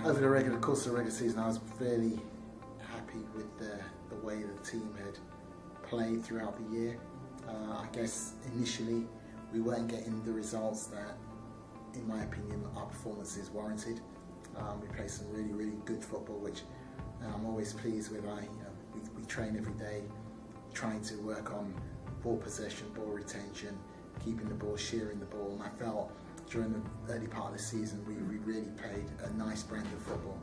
Over the course of the regular season, I was fairly happy with the way the team had played throughout the year. I guess initially we weren't getting the results that, in my opinion, our performances warranted. We played some really good football, which I'm always pleased with. We train every day, trying to work on ball possession, ball retention, keeping the ball, shearing the ball, and I felt during the early part of the season we really played a nice brand of football.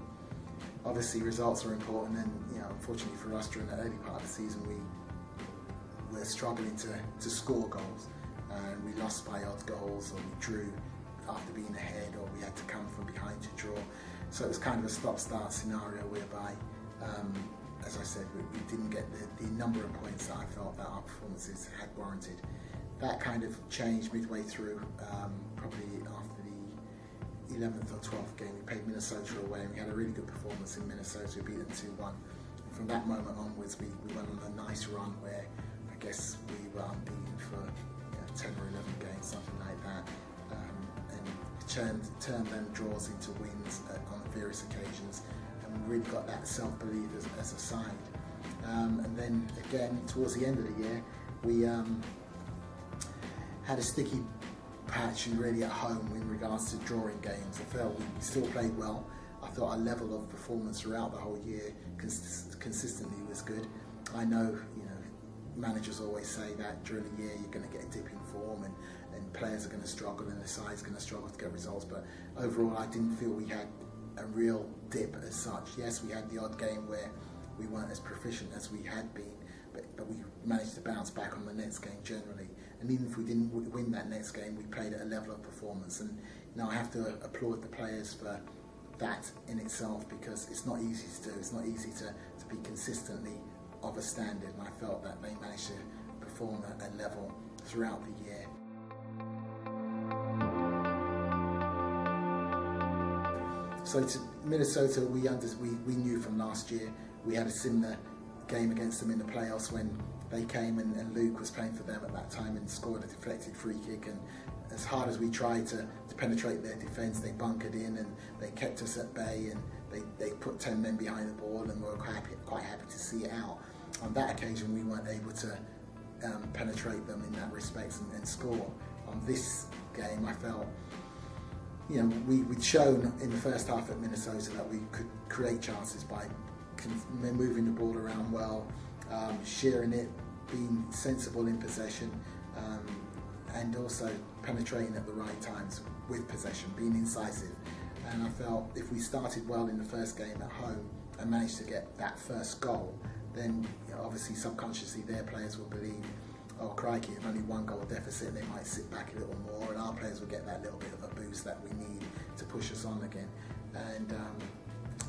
Obviously results are important, and unfortunately for us during the early part of the season we were struggling to score goals, and we lost by odd goals, or we drew after being ahead, or we had to come from behind to draw. So it was kind of a stop-start scenario whereby, as I said, we didn't get the number of points that I felt that our performances had warranted. That kind of changed midway through, probably after the 11th or 12th game. We played Minnesota away, and we had a really good performance in Minnesota. We beat them 2-1. From that moment onwards, we went on a nice run where I guess we were unbeaten for 10 or 11 games, something like that, and turned them draws into wins on various occasions, and we really got that self-belief as a side. And then again, towards the end of the year, we had a sticky patch really at home in regards to drawing games. I felt we still played well. I thought our level of performance throughout the whole year consistently was good. I know, managers always say that during the year you're going to get a dip in form, and players are going to struggle, and the side's going to struggle to get results. But overall, I didn't feel we had a real dip as such. Yes, we had the odd game where we weren't as proficient as we had been, but we managed to bounce back on the next game generally. And even if we didn't win that next game, we played at a level of performance. And I have to applaud the players for that in itself, because it's not easy to do. It's not easy to be consistently of a standard, and I felt that they managed to perform at a level throughout the year. So to Minnesota, we knew from last year we had a similar game against them in the playoffs when they came, and Luke was playing for them at that time and scored a deflected free kick, and as hard as we tried to penetrate their defence, they bunkered in and they kept us at bay, and they put 10 men behind the ball, and we were quite happy to see it out. On that occasion we weren't able to penetrate them in that respect and score. On this game I felt we'd shown in the first half at Minnesota that we could create chances by moving the ball around well, shearing it, being sensible in possession, and also penetrating at the right times with possession, being incisive. And I felt if we started well in the first game at home and managed to get that first goal, then obviously subconsciously their players will believe, oh crikey, if only one goal deficit, they might sit back a little more, and our players will get that little bit of a boost that we need to push us on again. And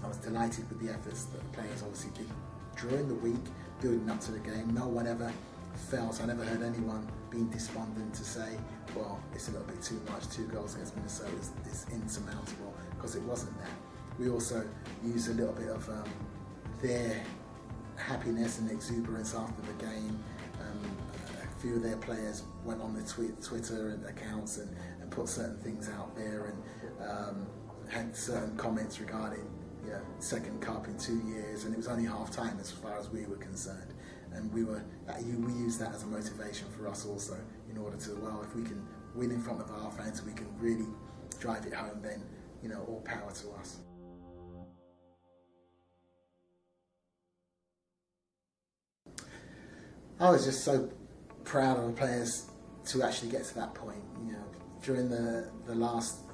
I was delighted with the efforts that the players obviously did during the week, building up to the game. No one ever felt, I never heard anyone being despondent to say, well, it's a little bit too much, 2 goals against Minnesota is insurmountable, because it wasn't that. We also used a little bit of their happiness and exuberance after the game. A few of their players went on the Twitter accounts and put certain things out there, and had certain comments regarding second cup in 2 years, and it was only half time as far as we were concerned. And we used that as a motivation for us also, in order to, well, if we can win in front of our fans, we can really drive it home, then all power to us. I was just so proud of the players to actually get to that point. During the last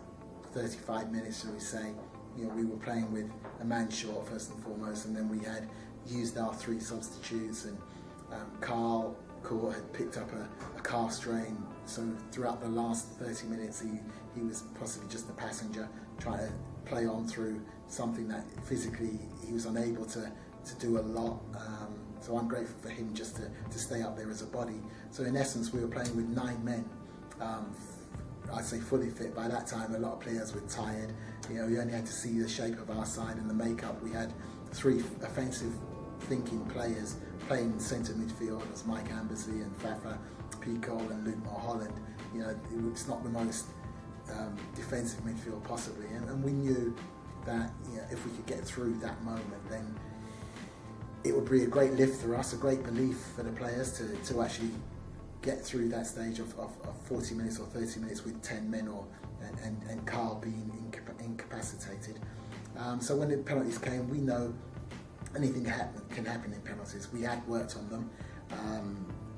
35 minutes, shall we say, we were playing with a man short first and foremost, and then we had used our 3 substitutes, and Carl Court had picked up a calf strain, so throughout the last 30 minutes he was possibly just a passenger trying to play on through something that physically he was unable to do a lot. So I'm grateful for him just to stay up there as a body. So in essence we were playing with 9 men, I'd say fully fit. By that time a lot of players were tired. We only had to see the shape of our side and the makeup. We had 3 offensive thinking players playing centre midfield as Mike Ambersley and Fafa Picol and Luke Mulholland. It's not the most defensive midfield possibly, and we knew that if we could get through that moment, then it would be a great lift for us, a great belief for the players to actually get through that stage of 40 minutes or 30 minutes with 10 men and Carl being incapacitated. So when the penalties came, we know anything can happen in penalties. We had worked on them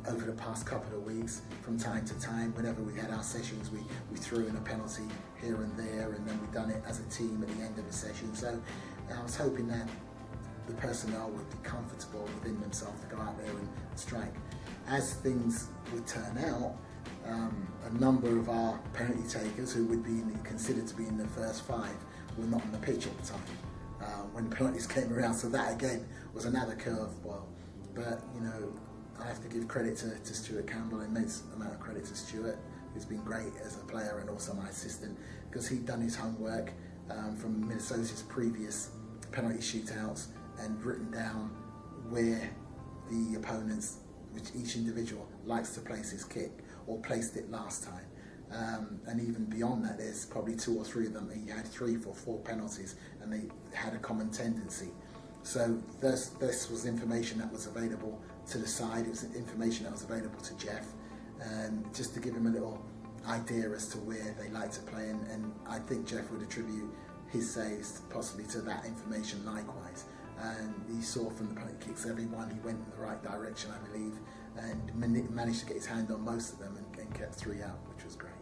over the past couple of weeks. From time to time, whenever we had our sessions, we threw in a penalty here and there, and then we done it as a team at the end of the session. So I was hoping that the personnel would be comfortable within themselves to go out there and strike. As things would turn out, a number of our penalty takers who would be considered to be in the first 5 were not on the pitch at the time when the penalties came around. So that again was another curveball. But I have to give credit to Stuart Campbell, and immense amount of credit to Stuart, who's been great as a player and also my assistant, because he'd done his homework from Minnesota's previous penalty shootouts and written down where the opponents, which each individual likes to place his kick or placed it last time. And even beyond that, there's probably 2 or 3 of them. He had 3 for 4 penalties, and they had a common tendency. So this was information that was available to the side. It was information that was available to Jeff, and just to give him a little idea as to where they like to play. And I think Jeff would attribute his saves possibly to that information likewise. And he saw from the penalty kicks, everyone, he went in the right direction, I believe, and managed to get his hand on most of them and kept 3 out, which was great.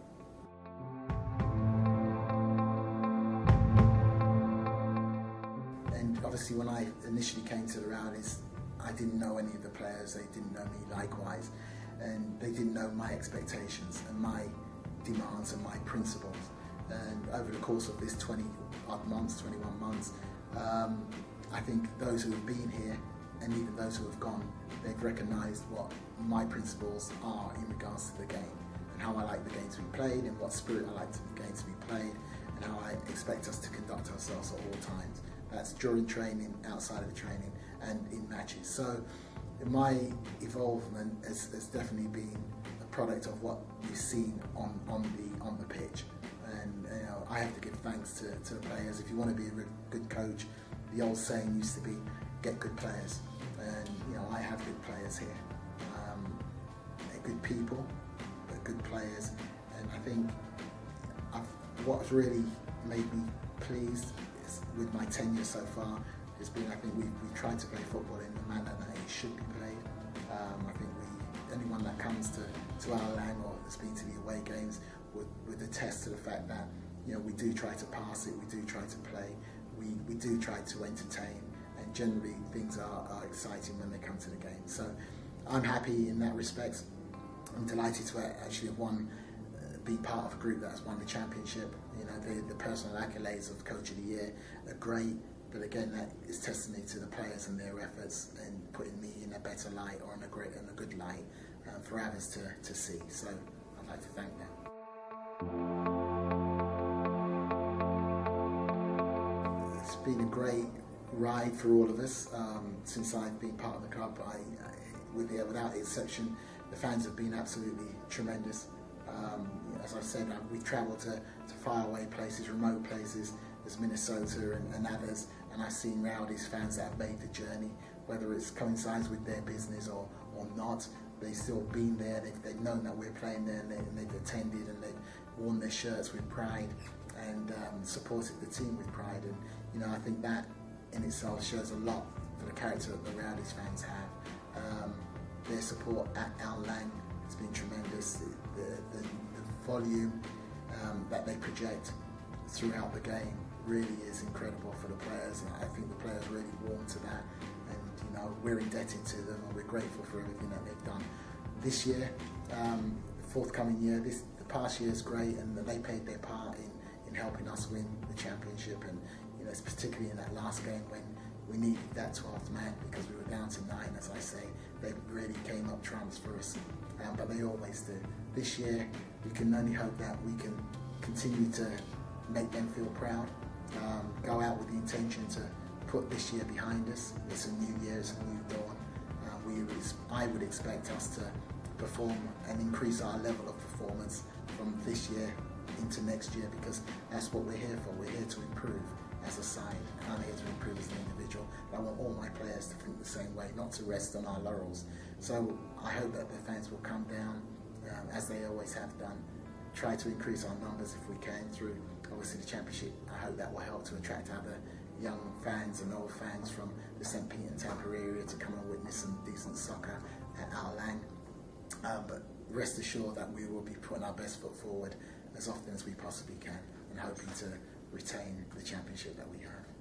And obviously when I initially came to the Rowdies, I didn't know any of the players, they didn't know me likewise, and they didn't know my expectations and my demands and my principles. And over the course of this 21 months, I think those who have been here and even those who have gone, they've recognised what my principles are in regards to the game, and how I like the game to be played, and what spirit I like the game to be played, and how I expect us to conduct ourselves at all times. That's during training, outside of the training, and in matches. So my involvement has definitely been a product of what we've seen on the pitch. And I have to give thanks to the players. If you want to be a good coach, the old saying used to be, get good players. And I have good players here. Good people, but good players. And I think what's really made me pleased is, with my tenure so far, has been, I think we've tried to play football in the manner that it should be played. I think anyone that comes to our land or has been to the away games would attest to the fact that we do try to pass it, we do try to play, we do try to entertain, and generally things are exciting when they come to the game. So I'm happy in that respect. I'm delighted to actually have be part of a group that has won the championship. The personal accolades of Coach of the Year are great, but again, that is testimony to the players and their efforts and putting me in a better light or in a good light for others to see. So I'd like to thank them. It's been a great ride for all of us since I've been part of the club. Without exception, the fans have been absolutely tremendous. As I said, we've travelled to faraway places, remote places, as Minnesota and others, and I've seen Rowdies fans that have made the journey, whether it coincides with their business or not. They've still been there, they've known that we're playing there, and they've attended, and they've worn their shirts with pride and supported the team with pride. And I think that in itself shows a lot for the character that the Rowdies fans have. Their support at Al Lang has been tremendous. The volume that they project throughout the game really is incredible for the players, and I think the players really warm to that, and we're indebted to them, and we're grateful for everything that they've done this year. Forthcoming year, the past year is great, and they played their part in helping us win the championship, and it's particularly in that last game when we needed that 12th man because we were down to 9, as I say. They really came up trumps for us, but they always do. This year, we can only hope that we can continue to make them feel proud, go out with the intention to put this year behind us. It's a new year, it's a new dawn. I would expect us to perform and increase our level of performance from this year into next year, because that's what we're here for. We're here to improve, as a side, and I'm here to improve as an individual. But I want all my players to think the same way, not to rest on our laurels. So I hope that the fans will come down, as they always have done, try to increase our numbers if we can through obviously the championship. I hope that will help to attract other young fans and old fans from the St. Pete and Tampa area to come and witness some decent soccer at our land. But rest assured that we will be putting our best foot forward as often as we possibly can and hoping to retain the championship that we have.